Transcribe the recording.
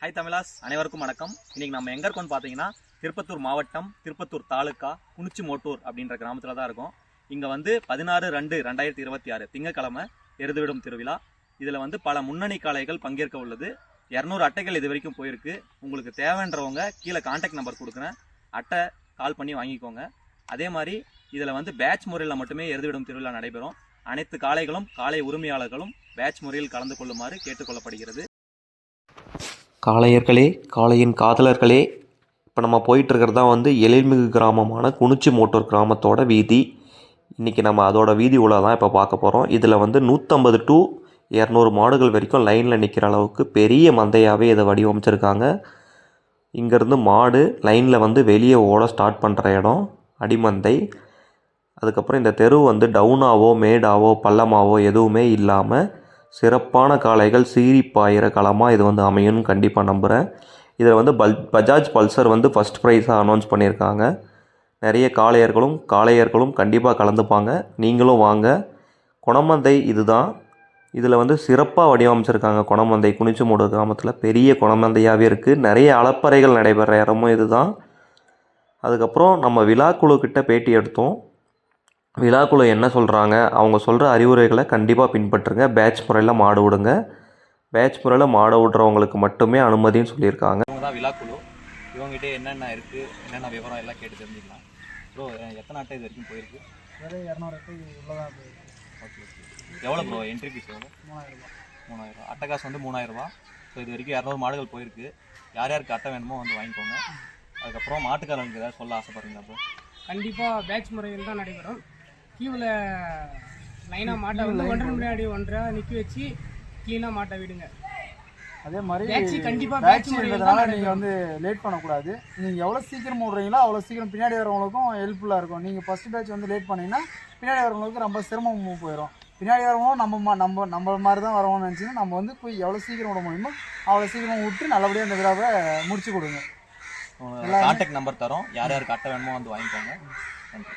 Hi Tamilas, அனைவருக்கும் வணக்கம். இன்னைக்கு நம்ம எங்கே இருக்கோம்னு பார்த்தீங்கன்னா திருப்பத்தூர் மாவட்டம், திருப்பத்தூர் தாலுக்கா, குனிச்சிமோட்டூர் அப்படின்ற கிராமத்தில் தான் இருக்கோம். இங்கே வந்து 16/2/2026 திங்கக்கிழமை எருதுவிடும் திருவிழா. இதில் வந்து பல முன்னணி காளைகள் பங்கேற்க உள்ளது. 200 அட்டைகள் இது வரைக்கும் போயிருக்கு. உங்களுக்கு தேவைன்றவங்க கீழே கான்டாக்ட் நம்பர் கொடுக்குறேன், அட்டை கால் பண்ணி வாங்கிக்கோங்க. அதே மாதிரி இதில் வந்து பேட்ச் முறையில் மட்டுமே எருதுவிடும் திருவிழா நடைபெறும். அனைத்து காளைகளும் காளை உரிமையாளர்களும் பேட்ச் முறையில் கலந்து கொள்ளுமாறு கேட்டுக்கொள்ளப்படுகிறது. காளையர்களே, காளையின் காதலர்களே, இப்போ நம்ம போயிட்டுருக்கிறது தான் வந்து எழில்மிகு கிராமமான குனிச்சிமோட்டூர் கிராமத்தோட வீதி. இன்றைக்கி நம்ம அதோட வீதி உலா தான் இப்போ பார்க்க போகிறோம். இதில் வந்து 150 to 200 மாடுகள் வரைக்கும் லைனில் நிற்கிற அளவுக்கு பெரிய மந்தையாகவே இதை வடிவமைச்சிருக்காங்க. இங்கேருந்து மாடு லைனில் வந்து வெளியே ஓட ஸ்டார்ட் பண்ணுற இடம் அடிமந்தை. அதுக்கப்புறம் இந்த தெரு வந்து டவுனாவோ மேடாவோ பள்ளமாவோ எதுவுமே இல்லாமல் சிறப்பான காளைகள் சீறி பாயிற களமாக இது வந்து அமையும்னு கண்டிப்பாக நம்புகிறேன். இதில் வந்து பஜாஜ் பல்சர் வந்து ஃபஸ்ட் ப்ரைஸாக அனௌன்ஸ் பண்ணியிருக்காங்க. நிறைய காளையர்களும் கண்டிப்பாக கலந்துப்பாங்க. நீங்களும் வாங்க. குணமந்தை இதுதான். இதில் வந்து சிறப்பாக வடிவமைச்சிருக்காங்க. குணமந்தை குனிச்சிமோட்டூர் கிராமத்தில் பெரிய குணமந்தையாகவே இருக்குது. நிறைய அலப்பறைகள் நடைபெற இடமும் இது தான். அதுக்கப்புறம் நம்ம விழாக்குழுக்கிட்ட பேட்டி எடுத்தோம். விழாக்குழு என்ன சொல்கிறாங்க, அவங்க சொல்கிற அறிவுரைகளை கண்டிப்பாக பின்பற்றுங்க. பேட்ச் முறையில் மாடு விடுங்க. பேட்ச் முறையில் மாடு விடுறவங்களுக்கு மட்டுமே அனுமதின்னு சொல்லியிருக்காங்க. இவங்க தான் விழாக்குழு. இவங்ககிட்ட என்னென்ன இருக்குது, என்னென்ன விவரம் எல்லாம் கேட்டு தெரிஞ்சுக்கலாம். ப்ரோ, எத்தனை அட்டை இது வரைக்கும் போயிருக்கு? 200 அட்டை உள்ளதாக போயிருக்கு. ஓகே. எவ்வளோ ப்ரோ என்ட்ரி ஃபீஸ்? எவ்வளோ? 3000. அட்டை காசு வந்து 3000. ஸோ இது வரைக்கும் 200 மாடுகள் போயிருக்கு. யார் யாருக்கு அட்டை வேணுமோ வந்து வாங்கிக்கோங்க. அதுக்கப்புறம் மாட்டுக்காரங்களுக்கு ஏதாவது சொல்ல ஆசைப்படுறீங்களா ப்ரோ? கண்டிப்பாக பேட்ச் முறையில் தான் நடைபெறும். கியூவில் லைனாக மாட்டை வந்து ஒன்றரை முன்னாடி ஒன்றரை நிற்க வச்சு க்ளீனாக மாட்டை விடுங்க. அதே மாதிரி பேட்ச் கண்டிப்பாக பேட்ச் இருக்கிறதுனால நீங்கள் வந்து லேட் பண்ணக்கூடாது. நீங்கள் எவ்வளோ சீக்கிரம் விடுறீங்களோ அவ்வளோ சீக்கிரம் பின்னாடி வரவங்களுக்கும் ஹெல்ப்ஃபுல்லாக இருக்கும். நீங்கள் ஃபஸ்ட் பேட்ச் வந்து லேட் பண்ணிங்கன்னா பின்னாடி வரவங்களுக்கு ரொம்ப சிரமம் போயிடும். பின்னாடி வரவங்களும் நம்ம மாதிரி தான் வரவோம்னு நினச்சிங்கன்னா நம்ம வந்து போய் எவ்வளோ சீக்கிரம் விட முடியுமோ அவ்வளோ சீக்கிரம் விட்டு நல்லபடியாக அந்த விழாவை முடிச்சு கொடுங்க. கான்டாக்ட் நம்பர் தரோம், யார் யாருக்கு அட்டை வேணுமோ வந்து வாங்கிக்கோங்க. நன்றி.